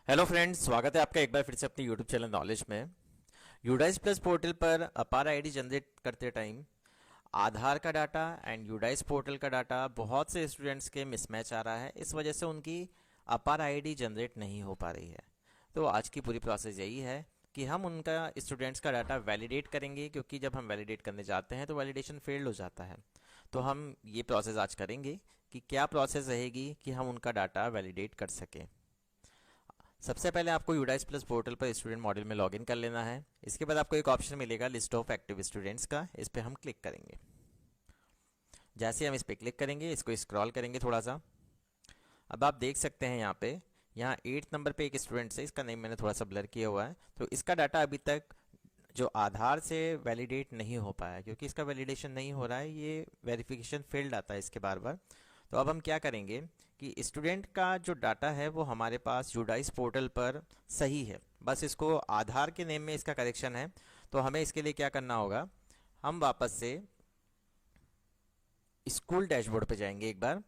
Hello friends, स्वागत है आपका एक बार फिर से अपने यूट्यूब चैनल नॉलेज में। यूडाइस प्लस पोर्टल पर अपार आईडी जनरेट करते टाइम आधार का डाटा एंड यूडाइस पोर्टल का डाटा बहुत से स्टूडेंट्स के मिसमैच आ रहा है। इस वजह से उनकी अपार आईडी जनरेट नहीं हो पा रही है। तो आज की पूरी प्रोसेस यही है कि हम उनका स्टूडेंट्स का डाटा वैलिडेट करेंगे, क्योंकि जब हम वैलिडेट करने जाते हैं तो वैलिडेशन फेल्ड हो जाता है। तो हम ये प्रोसेस आज करेंगे कि क्या प्रोसेस रहेगी कि हम उनका डाटा वैलिडेट कर सकें। सबसे पहले आपको यूडाइस प्लस पोर्टल पर स्टूडेंट मॉड्यूल में लॉगिन कर लेना है। इसके बाद आपको एक ऑप्शन मिलेगा लिस्ट ऑफ एक्टिव स्टूडेंट्स का, इस पर हम क्लिक करेंगे। जैसे हम इस पर क्लिक करेंगे, इसको स्क्रॉल करेंगे थोड़ा सा। अब आप देख सकते हैं यहाँ 8 नंबर पे एक स्टूडेंट है, इसका नेम मैंने थोड़ा सा ब्लर किया हुआ है। तो इसका डाटा अभी तक जो आधार से वैलिडेट नहीं हो पाया, क्योंकि इसका वैलिडेशन नहीं हो रहा है, ये वेरिफिकेशन फेल्ड आता है इसके बार बार। तो अब हम क्या करेंगे कि स्टूडेंट का जो डाटा है वो हमारे पास यूडाइस पोर्टल पर सही है, बस इसको आधार के नेम में इसका करेक्शन है। तो हमें इसके लिए क्या करना होगा, हम वापस से स्कूल डैशबोर्ड पे जाएंगे। एक बार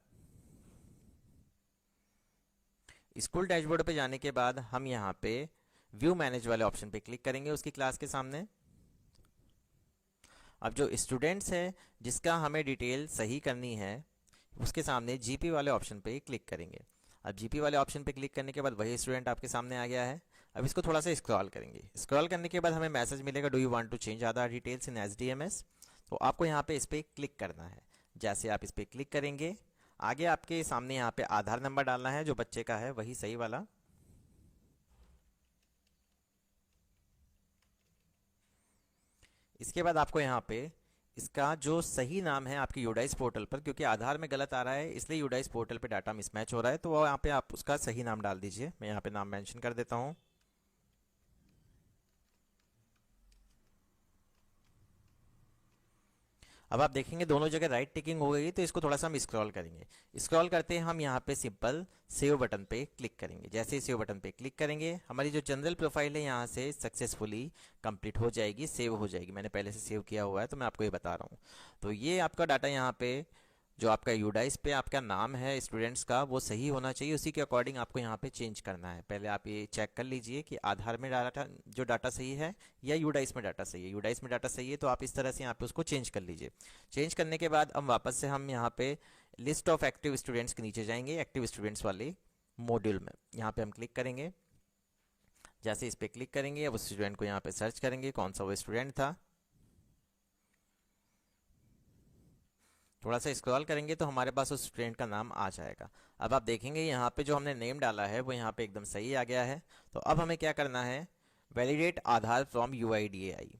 स्कूल डैशबोर्ड पे जाने के बाद हम यहाँ पे व्यू मैनेज वाले ऑप्शन पे क्लिक करेंगे उसकी क्लास के सामने। अब जो स्टूडेंट्स है जिसका हमें डिटेल सही करनी है, उसके सामने जीपी वाले ऑप्शन पे क्लिक करेंगे। अब जीपी वाले ऑप्शन पे क्लिक करने के बाद वही स्टूडेंट आपके सामने आ गया है। अब इसको थोड़ा सा स्क्रॉल करेंगे। स्क्रॉल करने के बाद हमें मैसेज मिलेगा, do you want to change Aadhaar details in SDMS. तो आपको यहाँ पे इस पर क्लिक करना है। जैसे आप इस पर क्लिक करेंगे, आगे आपके सामने यहाँ पे आधार नंबर डालना है जो बच्चे का है, वही सही वाला। इसके बाद आपको यहाँ पे इसका जो सही नाम है आपके यूडाइस पोर्टल पर, क्योंकि आधार में गलत आ रहा है इसलिए यूडाइस पोर्टल पे डाटा मिसमैच हो रहा है, तो वो यहाँ पे आप उसका सही नाम डाल दीजिए। मैं यहाँ पे नाम मेंशन कर देता हूँ। अब आप देखेंगे दोनों जगह राइट टिकिंग हो गई। तो इसको थोड़ा सा हम स्क्रॉल करेंगे। स्क्रॉल करते हैं हम यहाँ पे सिंपल सेव बटन पे क्लिक करेंगे। जैसे ही सेव बटन पे क्लिक करेंगे, हमारी जो जनरल प्रोफाइल है यहाँ से सक्सेसफुली कंप्लीट हो जाएगी, सेव हो जाएगी। मैंने पहले से सेव किया हुआ है तो मैं आपको ये बता रहा हूँ। तो ये आपका डाटा यहाँ पे जो आपका यूडाइस पे आपका नाम है स्टूडेंट्स का, वो सही होना चाहिए। उसी के अकॉर्डिंग आपको यहाँ पे चेंज करना है। पहले आप ये चेक कर लीजिए कि आधार में डाटा जो डाटा सही है या यूडाइस में डाटा सही है। यूडाइस में डाटा सही है तो आप इस तरह से यहाँ पे उसको चेंज कर लीजिए। चेंज करने के बाद हम वापस से हम यहाँ पे लिस्ट ऑफ एक्टिव स्टूडेंट्स के नीचे जाएंगे, एक्टिव स्टूडेंट्स वाले मॉड्यूल में यहाँ पे हम क्लिक करेंगे। जैसे इस पर क्लिक करेंगे, अब उस स्टूडेंट को यहाँ पे सर्च करेंगे कौन सा वो स्टूडेंट था। थोड़ा सा स्क्रॉल करेंगे तो हमारे पास उस स्टूडेंट का नाम आ जाएगा। अब आप देखेंगे यहाँ पे जो हमने नेम डाला है वो यहाँ पे एकदम सही आ गया है। तो अब हमें क्या करना है, वैलिडेट आधार फ्रॉम यूआईडीएआई।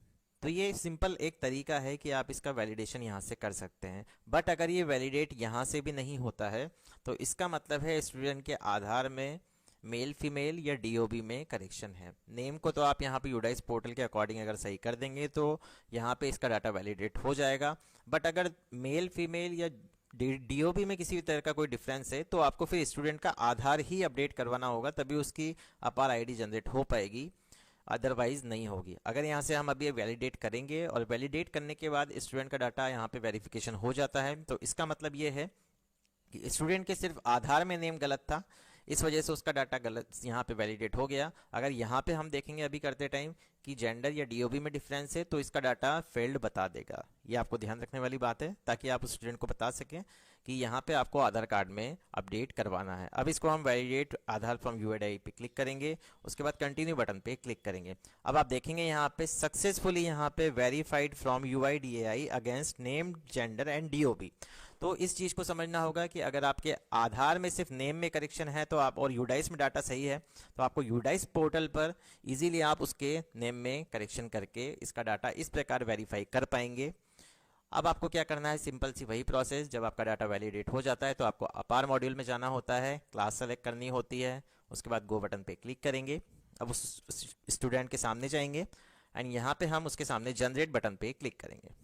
तो ये सिंपल एक तरीका है कि आप इसका वैलिडेशन यहाँ से कर सकते हैं। बट अगर ये वैलिडेट यहाँ से भी नहीं होता है तो इसका मतलब है स्टूडेंट के आधार में मेल फीमेल या डीओबी में करेक्शन है। नेम को तो आप यहाँ पे यूडाइस पोर्टल के अकॉर्डिंग अगर सही कर देंगे तो यहाँ पे इसका डाटा वैलिडेट हो जाएगा। बट अगर मेल फीमेल या डीओबी में किसी भी तरह का कोई डिफरेंस है तो आपको फिर स्टूडेंट का आधार ही अपडेट करवाना होगा, तभी उसकी अपार आईडी जनरेट हो पाएगी, अदरवाइज नहीं होगी। अगर यहाँ से हम अभी वैलिडेट करेंगे और वैलिडेट करने के बाद स्टूडेंट का डाटा यहाँ पे वेरिफिकेशन हो जाता है, तो इसका मतलब ये है कि स्टूडेंट के सिर्फ आधार में नेम गलत था, इस वजह से उसका डाटा गलत यहाँ पे वैलिडेट हो गया। अगर यहाँ पे हम देखेंगे अभी करते टाइम कि जेंडर या डीओबी में डिफरेंस है तो इसका डाटा फेल्ड बता देगा। ये आपको ध्यान रखने वाली बात है, ताकि आप उस स्टूडेंट को बता सकें कि यहाँ पे आपको आधार कार्ड में अपडेट करवाना है। अब इसको हम वैलिडेट आधार फ्रॉम यूआईडीएआई पे क्लिक करेंगे, उसके बाद कंटिन्यू बटन पे क्लिक करेंगे। अब आप देखेंगे यहाँ पे सक्सेसफुली यहाँ पे verified from UIDAI against name gender and DOB. तो इस चीज़ को समझना होगा कि अगर आपके आधार में सिर्फ नेम में करेक्शन है तो आप, और यूडाइस में डाटा सही है, तो आपको यूडाइस पोर्टल पर इजीली आप उसके नेम में करेक्शन करके इसका डाटा इस प्रकार वेरीफाई कर पाएंगे। अब आपको क्या करना है, सिंपल सी वही प्रोसेस। जब आपका डाटा वैलिडेट हो जाता है तो आपको अपार मॉड्यूल में जाना होता है, क्लास सेलेक्ट करनी होती है, उसके बाद गो बटन पे क्लिक करेंगे। अब उस स्टूडेंट के सामने जाएंगे एंड यहाँ पे हम उसके सामने जनरेट बटन पे क्लिक करेंगे।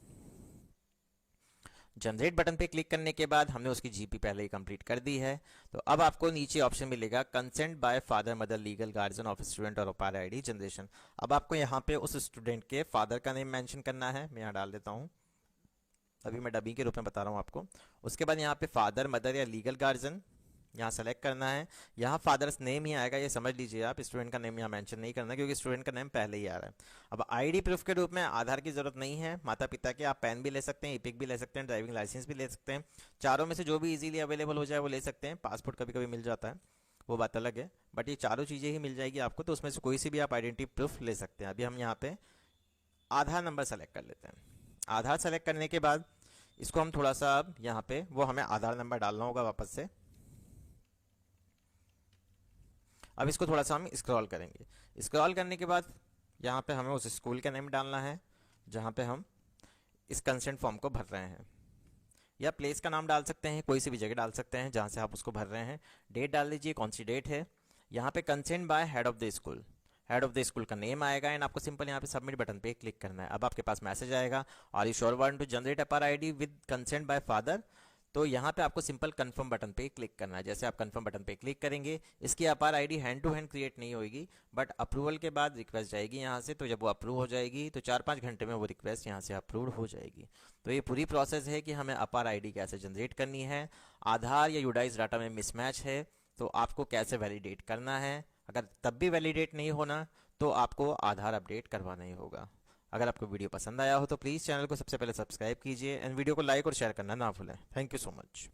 जनरेट बटन पे क्लिक करने के बाद हमने उसकी जीपी पहले ही कंप्लीट कर दी है। तो अब आपको नीचे ऑप्शन मिलेगा consent by father mother legal guardian of student और अपार आईडी जनरेशन। अब आपको यहाँ पे उस स्टूडेंट के फादर का नेम मेंशन करना है। मैं यहाँ डाल देता हूँ, अभी मैं डबी के रूप में बता रहा हूँ आपको। उसके बाद यहाँ पे फादर मदर या लीगल गार्जियन यहाँ सेलेक्ट करना है। यहाँ फादर्स नेम ही आएगा, ये समझ लीजिए आप, स्टूडेंट का नेम यहाँ मेंशन नहीं करना क्योंकि स्टूडेंट का नेम पहले ही आ रहा है। अब आईडी प्रूफ के रूप में आधार की ज़रूरत नहीं है, माता पिता के आप पैन भी ले सकते हैं, ईपिक भी ले सकते हैं, ड्राइविंग लाइसेंस भी ले सकते हैं। चारों में से जो भी इजीली अवेलेबल हो जाए वो ले सकते हैं। पासपोर्ट कभी कभी मिल जाता है, वो बात अलग है, बट ये चारों चीज़ें ही मिल जाएगी आपको, तो उसमें से कोई सी भी आप आइडेंटिटी प्रूफ ले सकते हैं। अभी हम यहाँ पे आधार नंबर सेलेक्ट कर लेते हैं। आधार सेलेक्ट करने के बाद इसको हम थोड़ा सा, अब यहाँ पे वो हमें आधार नंबर डालना होगा वापस से। अब इसको थोड़ा सा हम स्क्रॉल करेंगे। स्क्रॉल करने के बाद यहाँ पे हमें उस स्कूल का नेम डालना है जहाँ पे हम इस कंसेंट फॉर्म को भर रहे हैं, या प्लेस का नाम डाल सकते हैं, कोई सी भी जगह डाल सकते हैं जहाँ से आप उसको भर रहे हैं। डेट डाल लीजिए, कौन सी डेट है। यहाँ पे consent bye head of the school, head of the school का नेम आएगा एंड आपको सिंपल यहाँ पे सबमिट बटन पे क्लिक करना है। अब आपके पास मैसेज आएगा, are you sure want to generate APAAR ID with consent by father. तो यहाँ पे आपको सिंपल कंफर्म बटन पे क्लिक करना है। जैसे आप कंफर्म बटन पे क्लिक करेंगे, इसकी APAAR ID hand to hand create नहीं होगी, बट अप्रूवल के बाद रिक्वेस्ट जाएगी यहाँ से। तो जब वो अप्रूव हो जाएगी तो 4-5 घंटे में वो रिक्वेस्ट यहाँ से अप्रूव हो जाएगी। तो ये पूरी प्रोसेस है कि हमें अपार आईडी कैसे जनरेट करनी है, आधार या यूडाइस डाटा में मिसमैच है तो आपको कैसे वैलिडेट करना है। अगर तब भी वैलिडेट नहीं होना तो आपको आधार अपडेट करवाना ही होगा। अगर आपको वीडियो पसंद आया हो तो प्लीज़ चैनल को सबसे पहले सब्सक्राइब कीजिए एंड वीडियो को लाइक और शेयर करना ना भूलें। Thank you so much.